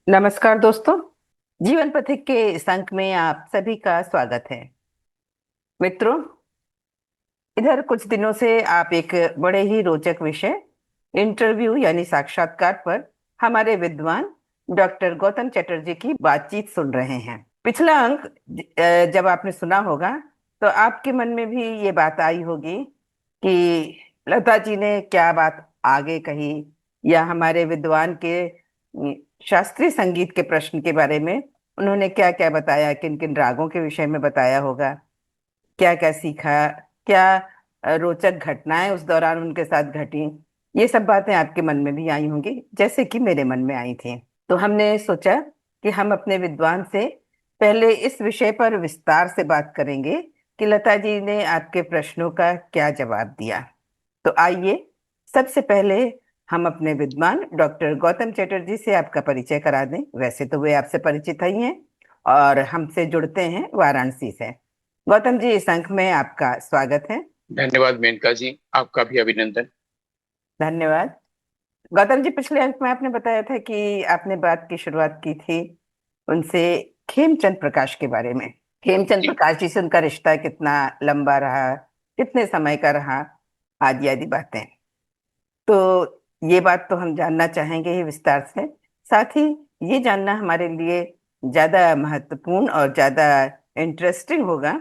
नमस्कार दोस्तों। जीवन पथिक के इस अंक में आप सभी का स्वागत है। मित्रों, इधर कुछ दिनों से आप एक बड़े ही रोचक विषय इंटरव्यू यानी साक्षात्कार पर हमारे विद्वान डॉक्टर गौतम चटर्जी की बातचीत सुन रहे हैं। पिछला अंक जब आपने सुना होगा तो आपके मन में भी ये बात आई होगी कि लता जी ने क्या बात आगे कही, या हमारे विद्वान के शास्त्रीय संगीत के प्रश्न के बारे में उन्होंने क्या क्या बताया, किन किन रागों के विषय में बताया होगा, क्या क्या सीखा, क्या रोचक घटनाएं उस दौरान उनके साथ घटी। ये सब बातें आपके मन में भी आई होंगी, जैसे कि मेरे मन में आई थी। तो हमने सोचा कि हम अपने विद्वान से पहले इस विषय पर विस्तार से बात करेंगे कि लता जी ने आपके प्रश्नों का क्या जवाब दिया। तो आइए, सबसे पहले हम अपने विद्वान डॉक्टर गौतम चटर्जी से आपका परिचय करा दें। वैसे तो वे आपसे परिचित ही हैं और हमसे जुड़ते हैं वाराणसी से। गौतम जी, इस अंक में आपका स्वागत है। धन्यवाद मेनका जी, आपका भी अभिनंदन। धन्यवाद। गौतम जी, पिछले अंक में आपने बताया था कि आपने बात की शुरुआत की थी उनसे खेमचंद प्रकाश के बारे में। खेमचंद जी। प्रकाश जी से उनका रिश्ता कितना लंबा रहा, कितने समय का रहा, आदि आदि बातें। तो ये बात तो हम जानना चाहेंगे ही विस्तार से। साथ ही ये जानना हमारे लिए ज्यादा महत्वपूर्ण और ज्यादा इंटरेस्टिंग होगा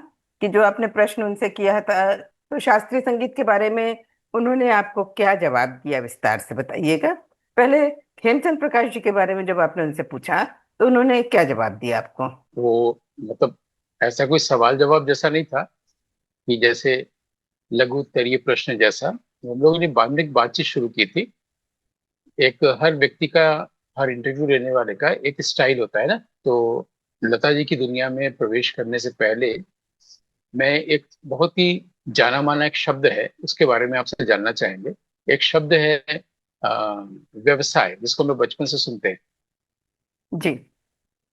कि जो आपने प्रश्न उनसे किया था तो शास्त्रीय संगीत के बारे में उन्होंने आपको क्या जवाब दिया, विस्तार से बताइएगा। पहले खेमचंद प्रकाश जी के बारे में जब आपने उनसे पूछा तो उन्होंने क्या जवाब दिया आपको? वो मतलब ऐसा कोई सवाल जवाब जैसा नहीं था कि जैसे लघु उत्तरीय प्रश्न जैसा। हम लोगों ने बाद में एक बातचीत शुरू की थी। एक हर व्यक्ति का, हर इंटरव्यू लेने वाले का एक स्टाइल होता है ना। तो लता जी की दुनिया में प्रवेश करने से पहले मैं एक बहुत ही जाना माना एक शब्द है उसके बारे में आपसे जानना चाहेंगे। एक शब्द है व्यवसाय, जिसको हम लोग बचपन से सुनते हैं। जी।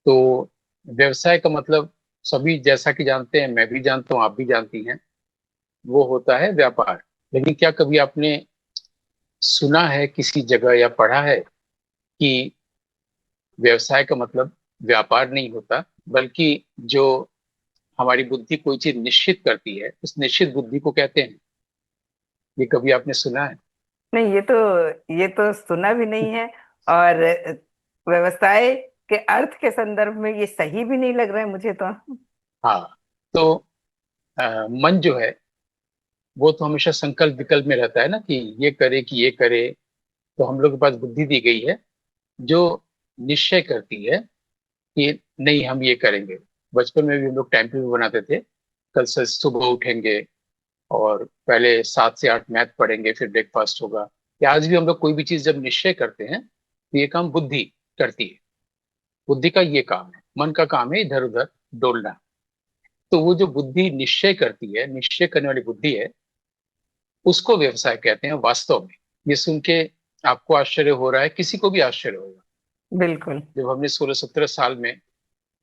तो व्यवसाय का मतलब सभी जैसा कि जानते हैं, मैं भी जानता हूँ, आप भी जानती हैं, वो होता है व्यापार। लेकिन क्या कभी आपने सुना है किसी जगह या पढ़ा है कि व्यवसाय का मतलब व्यापार नहीं होता, बल्कि जो हमारी बुद्धि कोई चीज निश्चित करती है उस निश्चित बुद्धि को कहते हैं? ये कभी आपने सुना है? नहीं, ये तो सुना भी नहीं है। और व्यवसाय के अर्थ के संदर्भ में ये सही भी नहीं लग रहा है मुझे तो। हाँ। तो मन जो है वो तो हमेशा संकल्प विकल्प में रहता है ना, कि ये करे कि ये करे। तो हम लोग के पास बुद्धि दी गई है जो निश्चय करती है कि नहीं, हम ये करेंगे। बचपन में भी हम लोग टाइम टेबल बनाते थे, कल से सुबह उठेंगे और पहले 7 से 8 मैथ पढ़ेंगे, फिर ब्रेकफास्ट होगा। या आज भी हम लोग कोई भी चीज जब निश्चय करते हैं तो ये काम बुद्धि करती है। बुद्धि का ये काम है, मन का काम है इधर उधर डोलना। तो वो जो बुद्धि निश्चय करती है, निश्चय करने वाली बुद्धि है, उसको व्यवसाय कहते हैं वास्तव में। ये सुन के आपको आश्चर्य हो रहा है, किसी को भी आश्चर्य होगा। बिल्कुल। जब हमने 16-17 साल में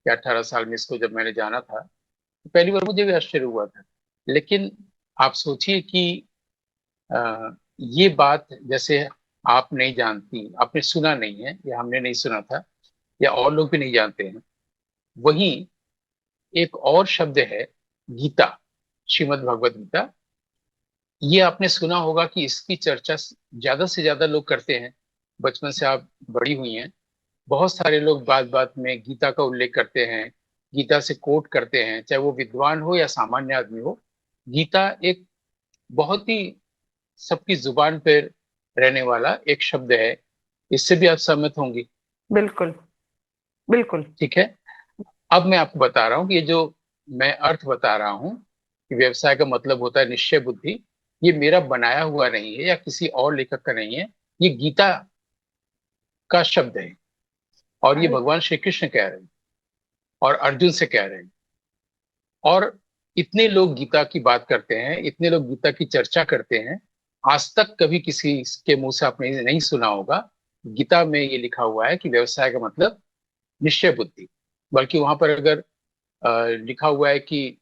या 18 साल में इसको जब मैंने जाना था तो पहली बार मुझे भी आश्चर्य हुआ था। लेकिन आप सोचिए कि ये बात जैसे आप नहीं जानती, आपने सुना नहीं है, या हमने नहीं सुना था, या और लोग भी नहीं जानते हैं। वहीं एक और शब्द है, गीता, श्रीमद् भगवत गीता। ये आपने सुना होगा कि इसकी चर्चा ज्यादा से ज्यादा लोग करते हैं। बचपन से आप बड़ी हुई हैं, बहुत सारे लोग बात बात में गीता का उल्लेख करते हैं, गीता से कोट करते हैं, चाहे वो विद्वान हो या सामान्य आदमी हो। गीता एक बहुत ही सबकी जुबान पर रहने वाला एक शब्द है। इससे भी आप सहमत होंगी? बिल्कुल। बिल्कुल। ठीक है। अब मैं आपको बता रहा हूँ कि ये जो मैं अर्थ बता रहा हूँ कि व्यवसाय का मतलब होता है निश्चय बुद्धि, ये मेरा बनाया हुआ नहीं है या किसी और लेखक का नहीं है। ये गीता का शब्द है और ये अरे, भगवान श्री कृष्ण कह रहे हैं और अर्जुन से कह रहे हैं। और इतने लोग गीता की बात करते हैं, इतने लोग गीता की चर्चा करते हैं, आज तक कभी किसी के मुंह से आपने नहीं सुना होगा गीता में ये लिखा हुआ है कि व्यवसाय का मतलब निश्चय बुद्धि। बल्कि वहां पर अगर लिखा हुआ है कि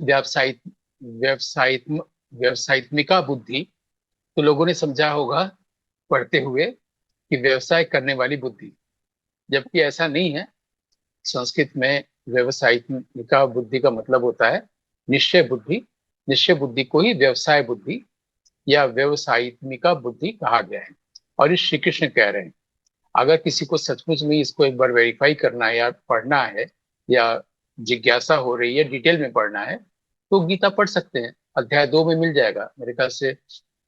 व्यवसायित व्यवसायित व्यवसायित्मिका बुद्धि, तो लोगों ने समझा होगा पढ़ते हुए कि व्यवसाय करने वाली बुद्धि। जबकि ऐसा नहीं है। संस्कृत में व्यवसायिका बुद्धि का मतलब होता है निश्चय बुद्धि। निश्चय बुद्धि को ही व्यवसाय बुद्धि या व्यवसायिका बुद्धि कहा गया है। और ये श्री कृष्ण कह रहे हैं। अगर किसी को सचमुच में इसको एक बार वेरीफाई करना है या पढ़ना है, या जिज्ञासा हो रही है डिटेल में पढ़ना है, तो गीता पढ़ सकते हैं। अध्याय 2 में मिल जाएगा मेरे ख्याल से।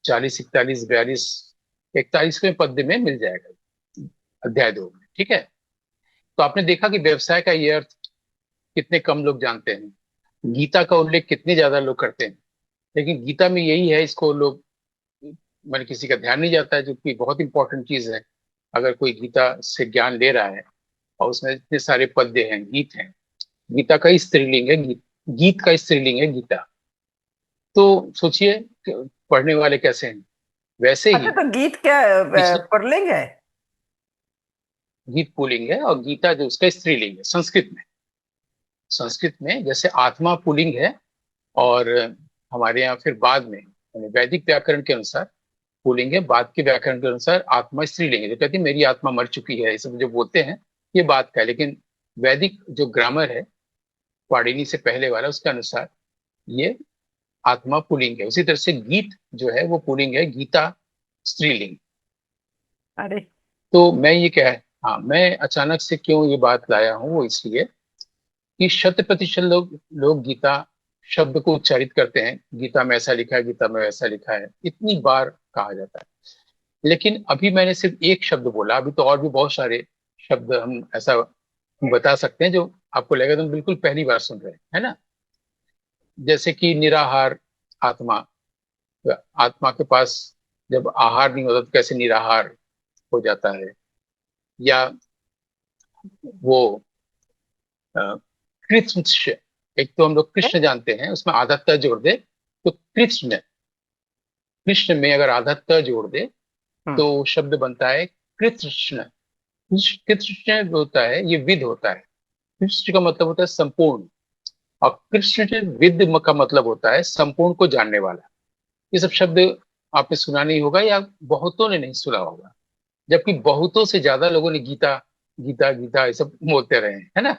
40, 41, 42, 41वें पद्य में मिल जाएगा, अध्याय 2 में। ठीक है। तो आपने देखा कि व्यवसाय का ये अर्थ कितने कम लोग जानते हैं, गीता का उल्लेख कितने ज्यादा लोग करते हैं। लेकिन गीता में यही है, इसको लोग, मैंने किसी का ध्यान नहीं जाता है, जो कि बहुत इंपॉर्टेंट चीज है। अगर कोई गीता से ज्ञान ले रहा है और उसमें इतने सारे पद्य हैं, गीत हैं। गीता का ही स्त्रीलिंग है, गीत का स्त्रीलिंग है गीता। तो सोचिए कि पढ़ने वाले कैसे हैं। वैसे अच्छा, ही तो गीत क्या पिछले, पुल्लिंग है? गीत पुल्लिंग है और गीता जो उसका स्त्रीलिंग है संस्कृत में। संस्कृत में जैसे आत्मा पुल्लिंग है, और हमारे यहाँ फिर बाद में यानी वैदिक व्याकरण के अनुसार पुल्लिंग है, बाद के व्याकरण के अनुसार आत्मा स्त्रीलिंग है। जो कहती है मेरी आत्मा मर चुकी है, ये सब जो बोलते हैं, ये बात का है। लेकिन वैदिक जो ग्रामर है, पाणिनि से पहले वाला, उसके अनुसार ये आत्मा पुल्लिंग है। उसी तरह से गीत जो है वो पुल्लिंग है, गीता स्त्रीलिंग। अरे, तो मैं ये कह, हाँ, मैं अचानक से क्यों ये बात लाया हूँ, वो इसलिए कि 100% लोग गीता शब्द को उच्चारित करते हैं। गीता में ऐसा लिखा है, गीता में वैसा लिखा है, इतनी बार कहा जाता है। लेकिन अभी मैंने सिर्फ एक शब्द बोला, अभी तो और भी बहुत सारे शब्द हम ऐसा बता सकते हैं जो आपको लगेगा तुम बिल्कुल पहली बार सुन रहे हैं, है ना। जैसे कि निराहार आत्मा। आत्मा के पास जब आहार नहीं होता तो कैसे निराहार हो जाता है। या वो अ, कृष्ण, एक तो हम लोग कृष्ण जानते हैं, उसमें आधा त जोड़ दे तो कृष्ण। कृष्ण में अगर आधा त जोड़ दे हम्म। तो शब्द बनता है कृष्ण। कृष्ण जो होता है ये विद होता है। कृष्ण का मतलब होता है संपूर्ण। और कृष्ण से विद का मतलब होता है संपूर्ण को जानने वाला। ये सब शब्द आपने सुना नहीं होगा, या बहुतों ने नहीं सुना होगा। जबकि बहुतों से ज्यादा लोगों ने गीता गीता गीता ये सब बोलते रहे हैं, है ना।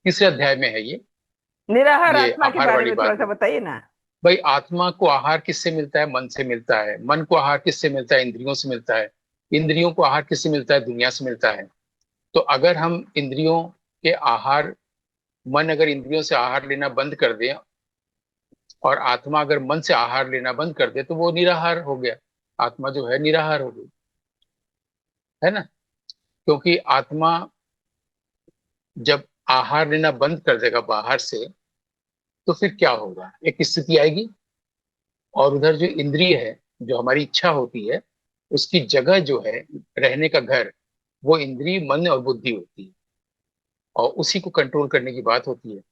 तीसरे अध्याय में है निराहार ये आत्मा के आहार बारे वाली में थोड़ा बात सा में। बताइए ना। भाई, आत्मा को आहार किससे मिलता है? मन से मिलता है। मन को आहार किससे मिलता है? इंद्रियों से मिलता है। इंद्रियों को आहार किससे मिलता है? दुनिया से मिलता है। तो अगर हम इंद्रियों के आहार, मन अगर इंद्रियों से आहार लेना बंद कर दे, और आत्मा अगर मन से आहार लेना बंद कर दे, तो वो निराहार हो गया। आत्मा जो है निराहार हो गई, है ना। क्योंकि आत्मा जब आहार लेना बंद कर देगा बाहर से, तो फिर क्या होगा? एक स्थिति आएगी, और उधर जो इंद्रिय है, जो हमारी इच्छा होती है, उसकी जगह जो है, रहने का घर, वो इंद्रिय, मन और बुद्धि होती है। और उसी को कंट्रोल करने की बात होती है।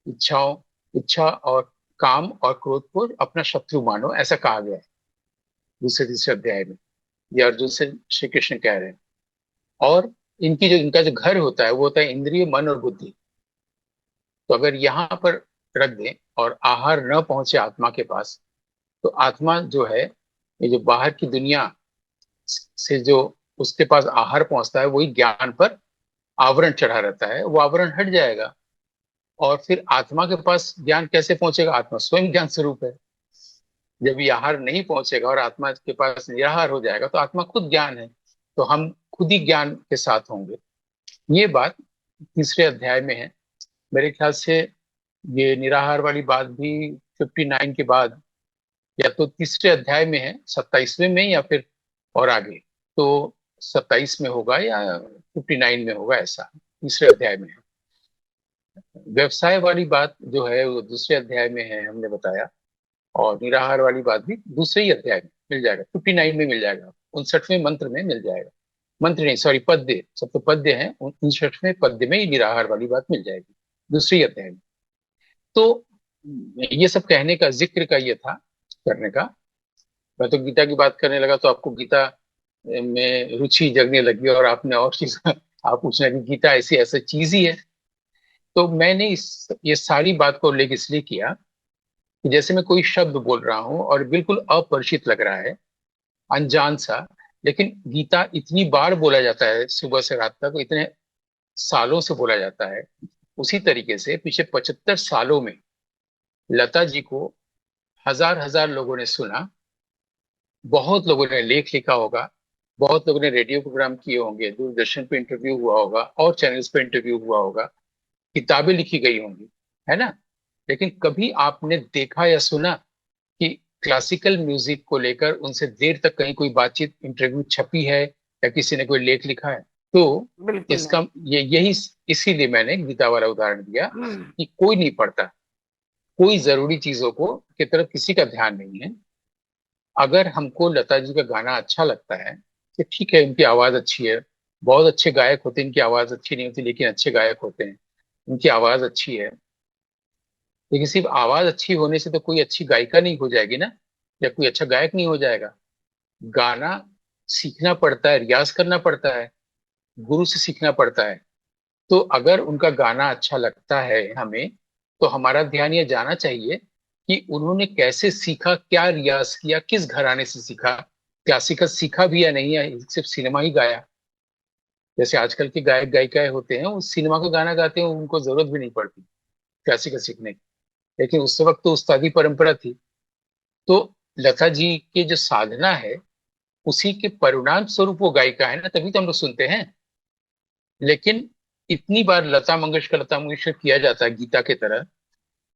इच्छाओं इच्छा और काम और क्रोध को अपना शत्रु मानो, ऐसा कहा गया है दूसरे तीसरे अध्याय में। ये अर्जुन से श्री कृष्ण कह रहे हैं। और इनका जो घर होता है वो होता है इंद्रिय, मन और बुद्धि। तो अगर यहाँ पर रख दें और आहार न पहुंचे आत्मा के पास, तो आत्मा जो है, ये जो बाहर की दुनिया से जो उसके पास आहार पहुंचता है, वही ज्ञान पर आवरण चढ़ा रहता है, वो आवरण हट जाएगा। और फिर आत्मा के पास ज्ञान कैसे पहुंचेगा? आत्मा स्वयं ज्ञान स्वरूप है। जब ये आहार नहीं पहुंचेगा और आत्मा के पास निराहार हो जाएगा, तो आत्मा खुद ज्ञान है। तो हम खुद ही ज्ञान के साथ होंगे। ये बात तीसरे अध्याय में है मेरे ख्याल से। ये निराहार वाली बात भी 59 के बाद, या तो तीसरे अध्याय में है, 27वें में, या फिर और आगे। तो 27 में होगा या 59 में होगा, ऐसा तीसरे अध्याय में है। व्यवसाय वाली बात जो है वो दूसरे अध्याय में है, हमने बताया। और निराहार वाली बात भी दूसरे ही अध्याय में मिल जाएगा, 59 में मिल जाएगा। 59वें मंत्र में मिल जाएगा। मंत्र नहीं, सॉरी, पद्य, सब तो पद्य हैं। 59वें पद्य में ही निराहार वाली बात मिल जाएगी, दूसरे ही अध्याय में। तो ये सब कहने का, जिक्र का ये था, करने का। मैं तो गीता की बात करने लगा तो आपको गीता में रुचि जगने लगी, और आपने और चीज आप पूछने लगी गीता ऐसी ऐसी चीज ही है। तो मैंने ये सारी बात को उल्लेख इसलिए किया कि जैसे मैं कोई शब्द बोल रहा हूँ और बिल्कुल अपरिचित लग रहा है, अनजान सा, लेकिन गीता इतनी बार बोला जाता है सुबह से रात तक, इतने सालों से बोला जाता है, उसी तरीके से पिछले 75 सालों में लता जी को हजार हजार लोगों ने सुना। बहुत लोगों ने लेख लिखा होगा, बहुत लोगों ने रेडियो प्रोग्राम किए होंगे, दूरदर्शन पे इंटरव्यू हुआ होगा और चैनल्स पे इंटरव्यू हुआ होगा, किताबें लिखी गई होंगी, है ना। लेकिन कभी आपने देखा या सुना कि क्लासिकल म्यूजिक को लेकर उनसे देर तक कहीं कोई बातचीत, इंटरव्यू छपी है या किसी ने कोई लेख लिखा है? तो बिल्कुल इसका नहीं। ये यही इसीलिए मैंने गीता वाला उदाहरण दिया हम्म। कि कोई नहीं पढ़ता, कोई जरूरी चीजों को की तरफ किसी का ध्यान नहीं है। अगर हमको लता जी का गाना अच्छा लगता है तो ठीक है, उनकी आवाज अच्छी है, बहुत अच्छे गायक होते हैं, इनकी आवाज अच्छी नहीं होती लेकिन अच्छे गायक होते हैं, उनकी आवाज अच्छी है। लेकिन सिर्फ आवाज अच्छी होने से तो कोई अच्छी गायिका नहीं हो जाएगी ना, या कोई अच्छा गायक नहीं हो जाएगा। गाना सीखना पड़ता है, रियाज करना पड़ता है, गुरु से सीखना पड़ता है। तो अगर उनका गाना अच्छा लगता है हमें, तो हमारा ध्यान ये जाना चाहिए कि उन्होंने कैसे सीखा, क्या रियाज किया, किस घराने से सीखा, क्लासिकल सीखा भी या नहीं, या सिर्फ सिनेमा ही गाया। जैसे आजकल के गायक गायिकाएं होते हैं, वो सिनेमा का गाना गाते हैं, उनको जरूरत भी नहीं पड़ती क्लासिकल सीखने की। लेकिन उस वक्त तो उस्तादी परंपरा थी। तो लता जी की जो साधना है, उसी के परिणाम स्वरूप वो गायिका है ना, तभी तो हम लोग सुनते हैं। लेकिन इतनी बार लता मंगेशकर किया जाता है गीता के तरह,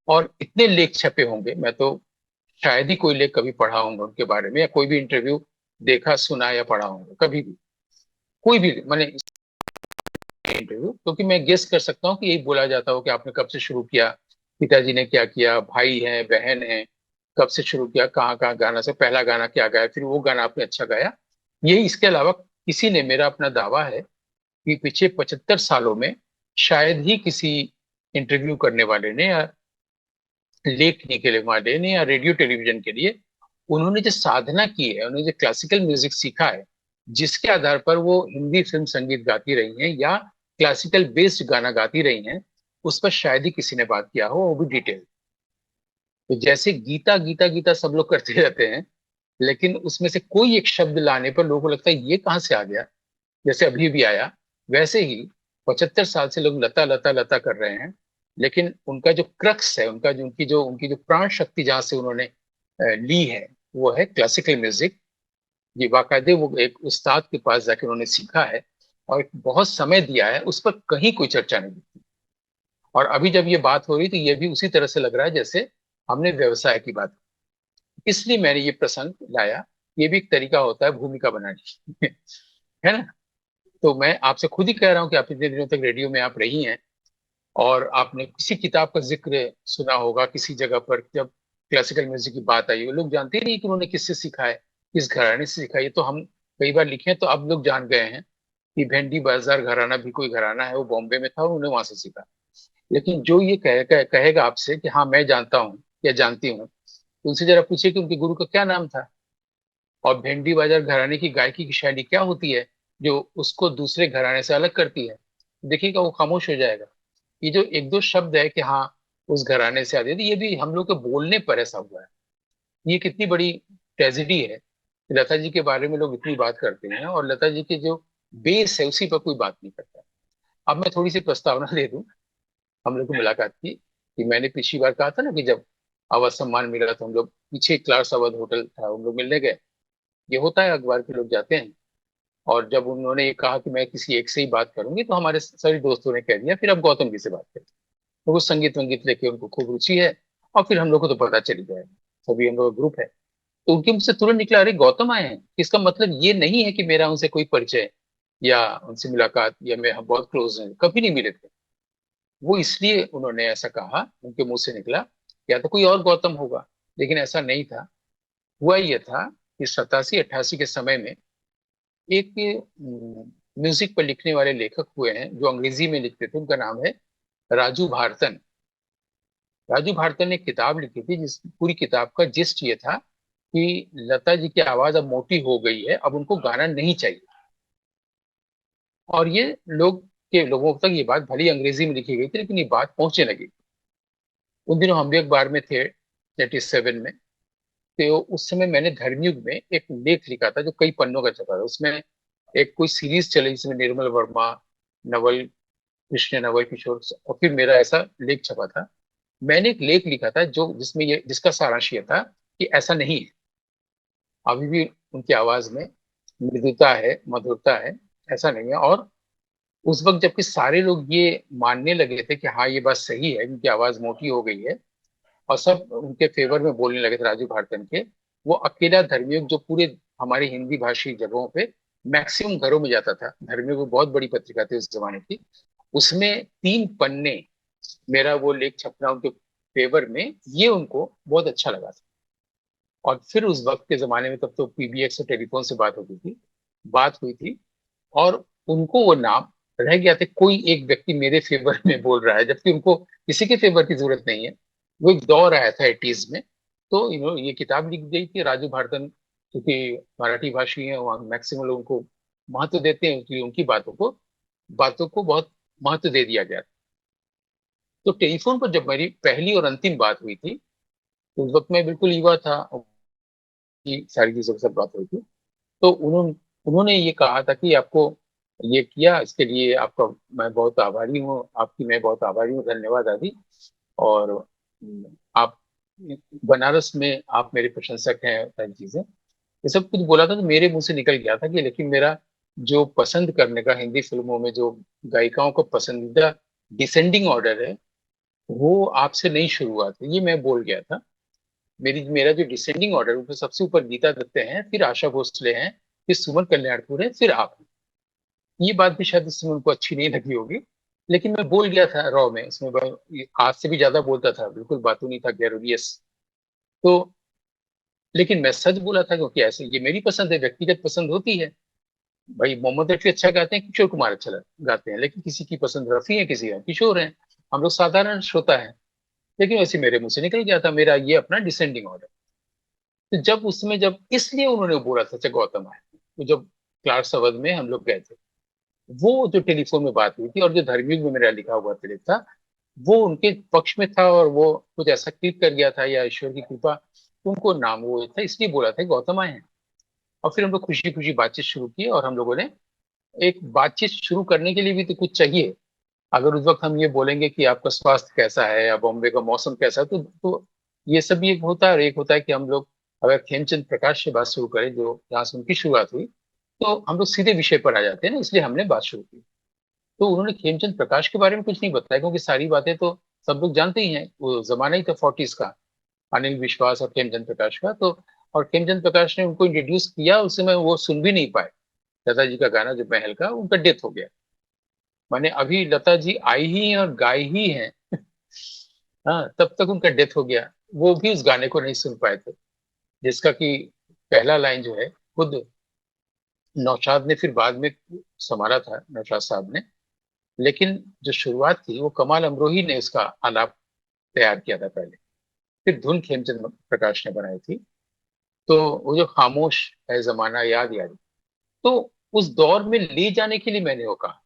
और इतने लेख छपे होंगे, मैं तो शायद ही कोई लेख कभी पढ़ा होगा उनके बारे में, या कोई भी इंटरव्यू देखा सुना या पढ़ा होगा कभी भी, कोई भी मैंने इंटरव्यू, क्योंकि मैं गेस कर सकता हूँ कि यही बोला जाता हो कि आपने कब से शुरू किया, पिताजी ने क्या किया, भाई है बहन है, कब से शुरू किया, कहाँ कहाँ गाना से पहला गाना क्या गाया, फिर वो गाना आपने अच्छा गाया। यही, इसके अलावा किसी ने, मेरा अपना दावा है कि पिछले 75 सालों में शायद ही किसी इंटरव्यू करने वाले ने या लेख लिखने वाले ने या रेडियो टेलीविजन के लिए, उन्होंने जो साधना की है, उन्होंने जो क्लासिकल म्यूजिक सीखा है, जिसके आधार पर वो हिंदी फिल्म संगीत गाती रही हैं या क्लासिकल बेस्ड गाना गाती रही हैं, उस पर शायद ही किसी ने बात किया हो, वो भी डिटेल। तो जैसे गीता गीता गीता सब लोग करते रहते हैं, लेकिन उसमें से कोई एक शब्द लाने पर लोगों को लगता है ये कहाँ से आ गया, जैसे अभी भी आया। वैसे ही 75 साल से लोग लता लता लता कर रहे हैं, लेकिन उनका जो क्रक्स है, उनकी जो प्राण शक्ति जहाँ से उन्होंने ली है, वो है क्लासिकल म्यूजिक। ये बाकायदे वो एक उस्ताद के पास जाकर उन्होंने सीखा है और बहुत समय दिया है, उस पर कहीं कोई चर्चा नहीं होती। और अभी जब ये बात हो रही तो ये भी उसी तरह से लग रहा है जैसे हमने व्यवसाय की बात की। इसलिए मैंने ये प्रसंग लाया। ये भी एक तरीका होता है भूमिका बनाने की है ना। तो मैं आपसे खुद ही कह रहा हूँ कि आप इतने दिनों तक रेडियो में आप रही हैं, और आपने किसी किताब का जिक्र सुना होगा किसी जगह पर, जब क्लासिकल म्यूजिक की बात आई, वो लोग जानते ही नहीं कि उन्होंने किससे सीखा है, किस घराने से सीखा है। ये तो हम कई बार लिखे हैं, तो अब लोग जान गए हैं कि भेंडी बाजार घराना भी कोई घराना है, वो बॉम्बे में था और उन्होंने वहां से सीखा। लेकिन जो ये कहेगा आपसे कि हाँ मैं जानता हूँ या जानती हूँ, तो उनसे जरा पूछिए कि उनके गुरु का क्या नाम था, और भेंडी बाजार घराने की गायकी की शैली क्या होती है जो उसको दूसरे घराने से अलग करती है। देखिएगा वो खामोश हो जाएगा। ये जो एक दो शब्द है कि हाँ उस घराने से आती है, तो ये भी हम लोग के बोलने पर ऐसा हुआ है। ये कितनी बड़ी ट्रेजेडी है कि लता जी के बारे में लोग इतनी बात करते हैं और लता जी के जो बेस है उसी पर कोई बात नहीं करता। अब मैं थोड़ी सी प्रस्तावना दे दूं हम लोग की मुलाकात की, कि मैंने पिछली बार कहा था ना कि जब अवध सम्मान मिला तो हम लोग पीछे क्लास अवध होटल था, हम लोग मिलने गए। ये होता है, अखबार के लोग जाते हैं। और जब उन्होंने ये कहा कि मैं किसी एक से ही बात करूंगी, तो हमारे सभी दोस्तों ने कह दिया फिर अब गौतम जी से बात करें। तो वो संगीत वंगीत लेके उनको खूब रुचि है, और फिर हम लोग को तो पता चल ही जाएगा, सभी हम लोग का ग्रुप है। तो उनके मुझसे तुरंत निकला, अरे गौतम आए हैं। इसका मतलब ये नहीं है कि मेरा उनसे कोई परिचय या उनसे मुलाकात, या मैं हम बहुत क्लोज हैं, कभी नहीं मिले थे। वो इसलिए उन्होंने ऐसा कहा, उनके मुंह से निकला, या तो कोई और गौतम होगा, लेकिन ऐसा नहीं था। हुआ ये था कि 87-88 के समय में एक म्यूजिक पर लिखने वाले लेखक हुए हैं जो अंग्रेजी में लिखते थे, उनका नाम है राजू भारतन। राजू भारतन ने एक किताब लिखी थी, जिस पूरी किताब का जिस्ट ये था कि लता जी की आवाज अब मोटी हो गई है, अब उनको गाना नहीं चाहिए। और ये लोगों तक ये बात भली अंग्रेजी में लिखी गई थी, लेकिन ये बात पहुंचने लगी। उन दिनों हम भी अखबार में थे, 87 में। तो उस समय मैंने धर्मयुग में एक लेख लिखा था जो कई पन्नों का छपा था। उसमें एक कोई सीरीज चली जिसमें निर्मल वर्मा, नवल कृष्ण नवय किशोर, और फिर मेरा ऐसा लेख छपा था। मैंने एक लेख लिखा था जो जिसमें ये जिसका सारांश ये था कि ऐसा नहीं है, अभी भी उनकी आवाज में मृदुता है, मधुरता है, ऐसा नहीं है। और उस वक्त जबकि सारे लोग ये मानने लगे थे कि हाँ ये बात सही है, उनकी आवाज मोटी हो गई है, और सब उनके फेवर में बोलने लगे थे, राजू भारतन के, वो अकेला धर्मयुग जो पूरे हमारे हिंदी भाषी जगहों पे मैक्सिमम घरों में जाता था, धर्मयुग वो बहुत बड़ी पत्रिका थी उस जमाने की, उसमें 3 पन्ने मेरा वो लेख छपना उनके फेवर में, ये उनको बहुत अच्छा लगा था। और फिर उस वक्त के जमाने में, तब तो पीबीएक्स और टेलीफोन से बात होती थी, बात हुई थी, और उनको वो नाम रह गया था, कोई एक व्यक्ति मेरे फेवर में बोल रहा है, जबकि उनको किसी के फेवर की जरूरत नहीं है। वो एक दौर आया था 80s में, तो ये किताब लिख गई थी राजू भारतन, क्योंकि मराठी भाषी है, वहाँ मैक्सिमम लोग उनको महत्व देते हैं, क्योंकि उनकी बातों को बहुत महत्व दे दिया गया। तो टेलीफोन पर जब मेरी पहली और अंतिम बात हुई थी, तो उस वक्त मैं बिल्कुल युवा था, की सारी चीजों के साथ बात हुई थी। तो उन्होंने ये कहा था कि आपको ये किया, इसके लिए आपका मैं बहुत आभारी हूँ, आपकी मैं बहुत आभारी हूँ, धन्यवाद आदि। और आप बनारस में आप मेरे प्रशंसक हैं, सारी चीजें, ये सब कुछ बोला था। तो मेरे मुंह से निकल गया था कि लेकिन मेरा जो पसंद करने का हिंदी फिल्मों में जो गायिकाओं का पसंदीदा डिसेंडिंग ऑर्डर है, वो आपसे नहीं शुरू हुआ था, ये मैं बोल गया था। मेरा जो डिसेंडिंग ऑर्डर, उसमें सबसे ऊपर गीता दत्त हैं, फिर आशा भोसले हैं, फिर सुमन कल्याणपुर है, फिर आप हैं। ये बात भी शायद उस समय उनको अच्छी नहीं लगी होगी, लेकिन मैं बोल गया था रॉ में, इसमें आज से भी ज्यादा बोलता था, बिल्कुल बातूं नहीं था, गैरोलियस। तो लेकिन मैं सच बोला था, क्योंकि ऐसे ये मेरी पसंद है, व्यक्तिगत पसंद होती है। भाई मोहम्मद रफी अच्छा गाते हैं, किशोर कुमार अच्छा गाते हैं, लेकिन किसी की पसंद रफी है, किसी का किशोर है, हम लोग साधारण श्रोता है। लेकिन वैसे मेरे मुंह से निकल गया था मेरा ये अपना डिसेंडिंग ऑर्डर। तो जब इसलिए उन्होंने बोला था, अच्छा गौतम है, तो जब क्लार्क्स अवध में हम लोग गए थे, वो जो टेलीफोन में बात हुई थी और जो धर्मयुग में मेरा लिखा हुआ तिलक था, वो उनके पक्ष में था, और वो कुछ ऐसा क्लिक कर गया था, या ईश्वर की कृपा, उनको नाम वो था, इसलिए बोला था कि गौतम आए हैं। और फिर हम लोग खुशी खुशी बातचीत शुरू की, और हम लोगों ने एक बातचीत शुरू करने के लिए भी तो कुछ चाहिए। अगर उस वक्त हम ये बोलेंगे कि आपका स्वास्थ्य कैसा है, या बॉम्बे का मौसम कैसा है, तो ये सब भी एक होता है। और एक होता है कि हम लोग अगर खेमचंद प्रकाश से बात शुरू करें, जो जहाँ से उनकी शुरुआत हुई, तो हम लोग सीधे विषय पर आ जाते हैं ना, इसलिए हमने बात शुरू की। तो उन्होंने खेमचंद प्रकाश के बारे में कुछ नहीं बताया, क्योंकि सारी बातें तो सब लोग जानते ही हैं, वो जमाना ही था 40s का, अनिल विश्वास और खेमचंद प्रकाश का। तो और खेमचंद प्रकाश ने उनको इंट्रोड्यूस किया, उस समय वो सुन भी नहीं पाए। दादाजी का गाना जो महल का, उनका डेथ हो गया। माने अभी लता जी आई ही हैं और गाई ही हैं, हाँ, तब तक उनका डेथ हो गया। वो भी उस गाने को नहीं सुन पाए थे, जिसका कि पहला लाइन जो है, खुद नौशाद ने फिर बाद में संभाला था, नौशाद साहब ने। लेकिन जो शुरुआत थी, वो कमाल अमरोही ने उसका आलाप तैयार किया था पहले, फिर धुन खेमचंद प्रकाश ने बनाई थी। तो वो जो खामोश है जमाना याद यारी, तो उस दौर में ले जाने के लिए मैंने वो कहा,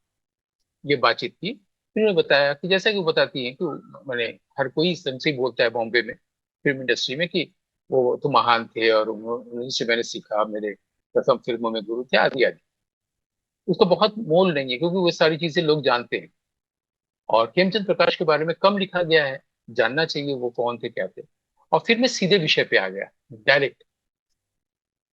ये बातचीत की। फिर उन्होंने बताया कि जैसा कि वो बताती हैं कि मैंने, हर कोई इस ढंग से ही बोलता है बॉम्बे में फिल्म इंडस्ट्री में कि वो तो महान थे, और उनसे मैंने सीखा, मेरे प्रथम फिल्मों में गुरु थे, आदि आदि। उसका बहुत मोल नहीं है, क्योंकि वो सारी चीजें लोग जानते हैं, और खेमचंद प्रकाश के बारे में कम लिखा गया है, जानना चाहिए वो कौन थे, क्या थे। और फिर मैं सीधे विषय पे आ गया, डायरेक्ट।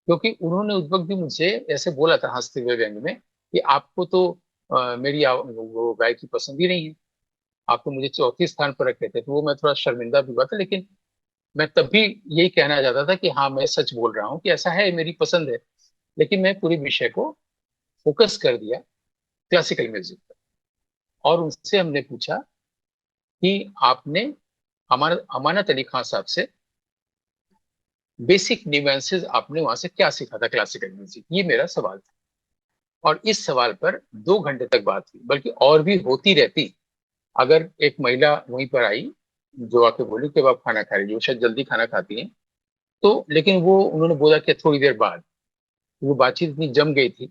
क्योंकि उन्होंने उस वक्त भी मुझसे ऐसे बोला था, हंसते हुए व्यंग में, कि आपको तो मेरी वो गायकी पसंद ही नहीं है, आप तो मुझे चौथे स्थान पर रखे थे। तो वो मैं थोड़ा शर्मिंदा भी हुआ था, लेकिन मैं तब भी यही कहना चाहता था कि हाँ मैं सच बोल रहा हूँ, कि ऐसा है, मेरी पसंद है। लेकिन मैं पूरे विषय को फोकस कर दिया क्लासिकल म्यूजिक पर। और उनसे हमने पूछा कि आपने अमानत अली खान साहब से बेसिक न्यूएंसेस आपने वहां से क्या सीखा था क्लासिकल म्यूजिक, ये मेरा सवाल था। और इस सवाल पर 2 घंटे तक बात हुई, बल्कि और भी होती रहती, अगर एक महिला वहीं पर आई जो आके बोली कि अब आप खाना खा रही, वो शायद जल्दी खाना खाती हैं। तो लेकिन वो उन्होंने बोला कि थोड़ी देर बाद, वो बातचीत इतनी जम गई थी।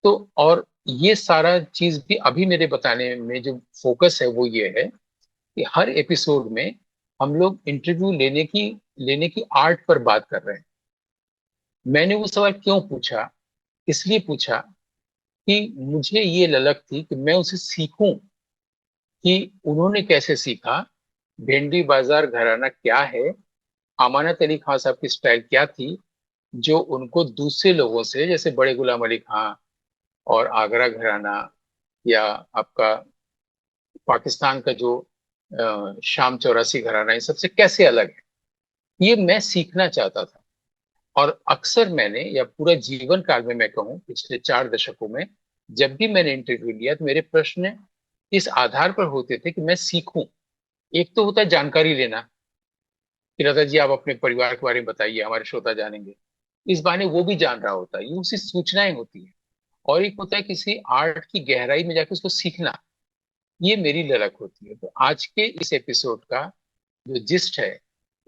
तो और ये सारा चीज भी अभी मेरे बताने में जो फोकस है, वो ये है कि हर एपिसोड में हम लोग इंटरव्यू लेने की आर्ट पर बात कर रहे हैं। मैंने वो सवाल क्यों पूछा, इसलिए पूछा कि मुझे ये ललक थी कि मैं उसे सीखूं कि उन्होंने कैसे सीखा, भेंडी बाजार घराना क्या है, अमानत अली खान साहब की स्टाइल क्या थी, जो उनको दूसरे लोगों से, जैसे बड़े गुलाम अली खां और आगरा घराना, या आपका पाकिस्तान का जो शाम चौरासी घराना, इन सबसे कैसे अलग है, ये मैं सीखना चाहता था। और अक्सर मैंने, या पूरा जीवन काल में मैं कहूँ पिछले 4 दशकों में, जब भी मैंने इंटरव्यू लिया तो मेरे प्रश्न इस आधार पर होते थे कि मैं सीखूं। एक तो होता है जानकारी लेना, कि लता जी आप अपने परिवार के बारे में बताइए, हमारे श्रोता जानेंगे। इस बहाने वो भी जान रहा होता है, ये उसकी सूचनाएं होती है। और एक होता है किसी आर्ट की गहराई में जाकर उसको सीखना, ये मेरी ललक होती है। तो आज के इस एपिसोड का जो जिस्ट है,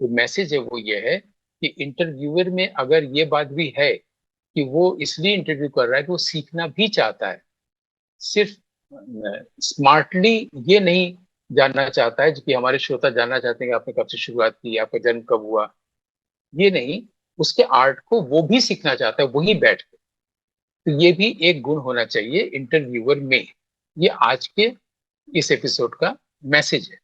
जो मैसेज है, वो ये है कि इंटरव्यूअर में अगर ये बात भी है कि वो इसलिए इंटरव्यू कर रहा है कि वो सीखना भी चाहता है, सिर्फ स्मार्टली ये नहीं जानना चाहता है, कि हमारे श्रोता जानना चाहते हैं कि आपने कब से शुरुआत की, आपका जन्म कब हुआ, ये नहीं, उसके आर्ट को वो भी सीखना चाहता है वहीं बैठ के। तो ये भी एक गुण होना चाहिए इंटरव्यूअर में। ये आज के इस एपिसोड का मैसेज है।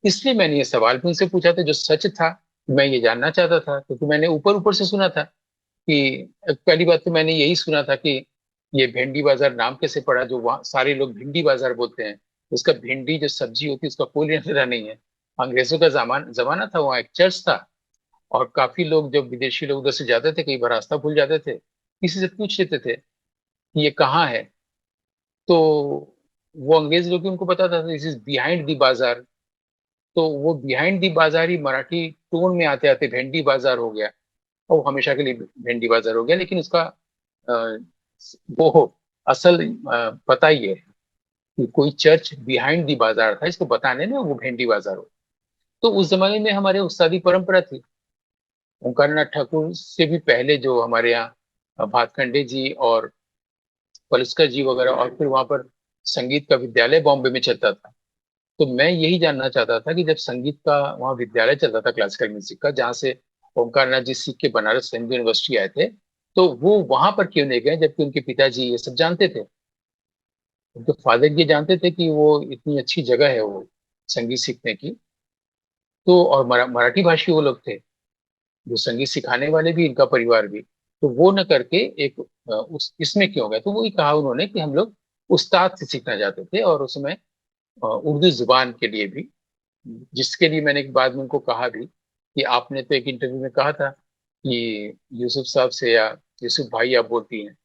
इसलिए मैंने ये सवाल भी उनसे पूछा था जो सच था। मैं ये जानना चाहता था क्योंकि मैंने ऊपर ऊपर से सुना था कि पहली बात तो मैंने यही सुना था कि ये भिंडी बाजार नाम कैसे पड़ा, जो वहाँ सारे लोग भिंडी बाजार बोलते हैं। उसका भिंडी जो सब्जी होती है उसका कोई लेना देना नहीं है। अंग्रेजों का जमाना था, वहाँ एक चर्च था, और काफी लोग, जब विदेशी लोग उधर से जाते थे, कई बार रास्ता भूल जाते थे, किसी से पूछ लेते थे कि ये कहाँ है। तो वो अंग्रेज लोग भी, उनको पता था दिस इज बिहाइंड दी बाजार। तो वो बिहाइंड दी बाजार ही मराठी टोन में आते आते भेंडी बाजार हो गया, और वो हमेशा के लिए भेंडी बाजार हो गया। लेकिन उसका अ, वो असल पता ही है कि कोई चर्च बिहाइंड दी बाजार था, इसको बताने में वो भेंडी बाजार हो। तो उस जमाने में हमारे उस्तादी परंपरा थी। ओंकारनाथ ठाकुर से भी पहले जो हमारे यहाँ भातखंडे जी और पलुस्कर जी वगैरह, और फिर वहां पर संगीत का विद्यालय बॉम्बे में चलता था। तो मैं यही जानना चाहता था कि जब संगीत का वहाँ विद्यालय चलता था, क्लासिकल म्यूजिक का, जहाँ से ओंकारनाथ जी सीख के बनारस हिंदू यूनिवर्सिटी आए थे, तो वो वहां पर क्यों नहीं गए, जबकि उनके पिताजी ये सब जानते थे। उनके फादर ये जानते थे कि वो इतनी अच्छी जगह है वो संगीत सीखने की। तो और मराठी भाषी वो लोग थे, जो संगीत सिखाने वाले भी, इनका परिवार भी। तो वो न करके एक उस इसमें क्यों गए, तो वही कहा उन्होंने कि हम लोग उस्ताद से सीखना चाहते थे, और उसमें उर्दू जुबान के लिए भी, जिसके लिए मैंने एक बाद में उनको कहा भी कि आपने तो एक इंटरव्यू में कहा था कि यूसुफ साहब से, या यूसुफ भाई आप बोलती हैं,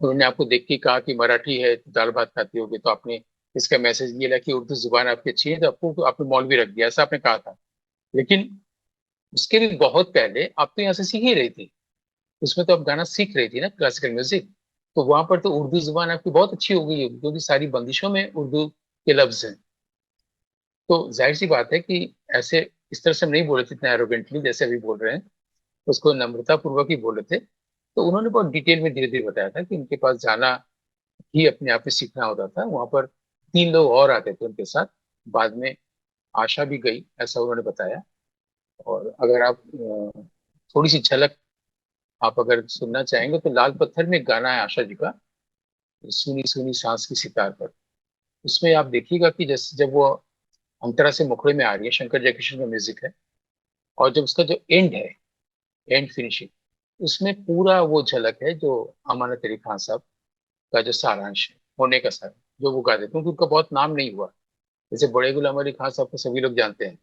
उन्होंने आपको देख के कहा कि मराठी है तो दाल भात खाती होगी, तो आपने इसका मैसेज ये लिया कि उर्दू जुबान आपकी अच्छी है, तो आपको, तो आपने मौलवी रख दिया, ऐसा आपने कहा था। लेकिन उसके भी बहुत पहले आप तो यहाँ से सीख ही रही थी। उसमें तो आप गाना सीख रही थी ना, क्लासिकल म्यूजिक। तो वहां पर तो उर्दू जुबान आपकी बहुत अच्छी हो गई होगी, क्योंकि सारी बंदिशों में उर्दू के लफ्ज हैं। तो जाहिर सी बात है कि ऐसे इस तरह से हम नहीं बोले थे, इतना एरोगेंटली जैसे अभी बोल रहे हैं, उसको नम्रता पूर्वक ही बोले थे। तो उन्होंने बहुत डिटेल में धीरे धीरे बताया था कि उनके पास जाना ही अपने आप में सीखना होता था। वहां पर 3 लोग और आते थे उनके साथ, बाद में आशा भी गई, ऐसा उन्होंने बताया। और अगर आप थोड़ी सी झलक आप अगर सुनना चाहेंगे, तो लाल पत्थर में एक गाना है आशा जी का, सुनी सुनी सांस की सितार पर। उसमें आप देखिएगा कि जैसे जब वो अंतरा से मुखड़े में आ रही है, शंकर जयकिशन का म्यूजिक है, और जब उसका जो एंड है, एंड फिनिशिंग, उसमें पूरा वो झलक है जो अमानत अली खान साहब का जो सारांश है, होने का सार, जो वो गा देते हैं, क्योंकि उनका बहुत नाम नहीं हुआ। जैसे बड़े गुलाम अली खान साहब को सभी लोग जानते हैं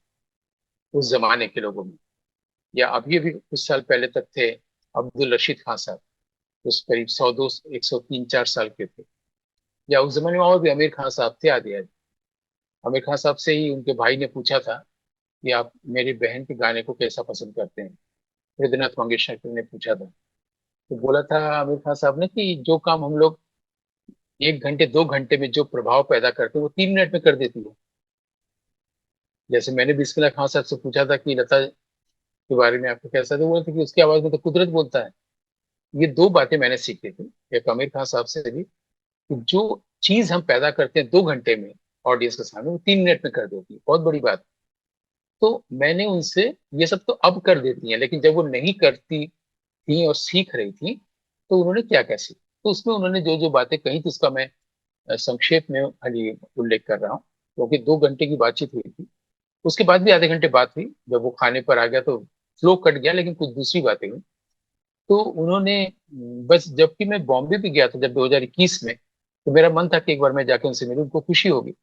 उस जमाने के लोगों में, या अभी अभी कुछ साल पहले तक थे अब्दुल रशीद खान साहब, उस करीब 100, 200, 103, 4 साल के थे। या उस जमाने में और भी अमीर खान साहब थे, आदि आदि। आमिर खान साहब से ही उनके भाई ने पूछा था कि आप मेरी बहन के गाने को कैसा पसंद करते हैं। हृदयनाथ मंगेशकर ने पूछा था, तो बोला था आमिर खान साहब ने कि जो काम हम लोग 1 घंटे 2 घंटे में जो प्रभाव पैदा करते हैं, वो 3 मिनट में कर देती है। जैसे मैंने बिस्मिल्लाह खान साहब से पूछा था कि लता के बारे में आपको कैसा, तो बोला था कि उसकी आवाज में तो कुदरत बोलता है। ये 2 बातें मैंने सीखी थी एक आमिर खान साहब से भी, कि जो चीज हम पैदा करते हैं 2 घंटे में ऑडियंस के सामने, वो 3 मिनट में कर देती है, बहुत बड़ी बात। तो मैंने उनसे, ये सब तो अब कर देती हैं, लेकिन जब वो नहीं करती थी और सीख रही थी, तो उन्होंने क्या क्या सीखा। तो उसमें उन्होंने जो जो बातें कही थी उसका मैं संक्षेप में खाली उल्लेख कर रहा हूँ, क्योंकि 2 घंटे की बातचीत हुई थी। उसके बाद भी आधे घंटे बात हुई, जब वो खाने पर आ गया तो फ्लो कट गया, लेकिन कुछ दूसरी बातें हुई। तो उन्होंने बस, जबकि मैं बॉम्बे भी गया था जब 2021 में, तो मेरा मन था कि एक बार मैं जाके उनसे मिलूं, उनको खुशी होगी।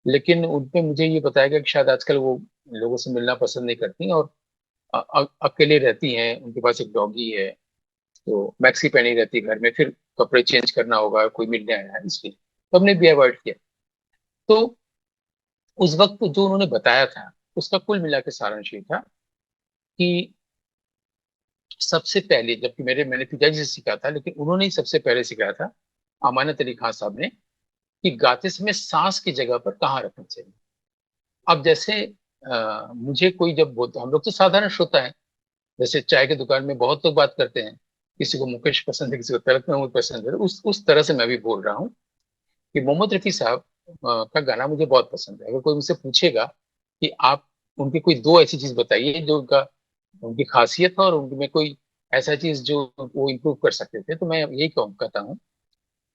लेकिन उनने मुझे ये बताया गया कि शायद आजकल वो लोगों से मिलना पसंद नहीं करती हैं, और अकेले रहती हैं, उनके पास एक डॉगी है, तो मैक्सी पहनी रहती है घर में, फिर कपड़े चेंज करना होगा, कोई मिलने आया है इसलिए, तो हमने भी अवॉइड किया। तो उस वक्त जो उन्होंने बताया था, उसका कुल मिला के सारांश ये था कि सबसे पहले, जबकि मैंने पिताजी से सीखा था, लेकिन उन्होंने ही सबसे पहले सिखाया था, अमानत अली खान साहब ने, कि गाते समय सांस की जगह पर कहाँ रखना चाहिए। अब जैसे मुझे कोई जब बोलता, हम लोग तो साधारण श्रोता है, जैसे चाय की दुकान में बहुत लोग बात करते हैं, किसी को मुकेश पसंद है, किसी को तलत महमूद पसंद है, उस तरह से मैं भी बोल रहा हूँ कि मोहम्मद रफी साहब का गाना मुझे बहुत पसंद है। अगर कोई मुझसे पूछेगा कि आप उनकी कोई दो ऐसी चीज बताइए जो उनका, उनकी खासियत है और उनमें कोई ऐसा चीज जो वो इम्प्रूव कर सकते थे, तो मैं यही कहता हूँ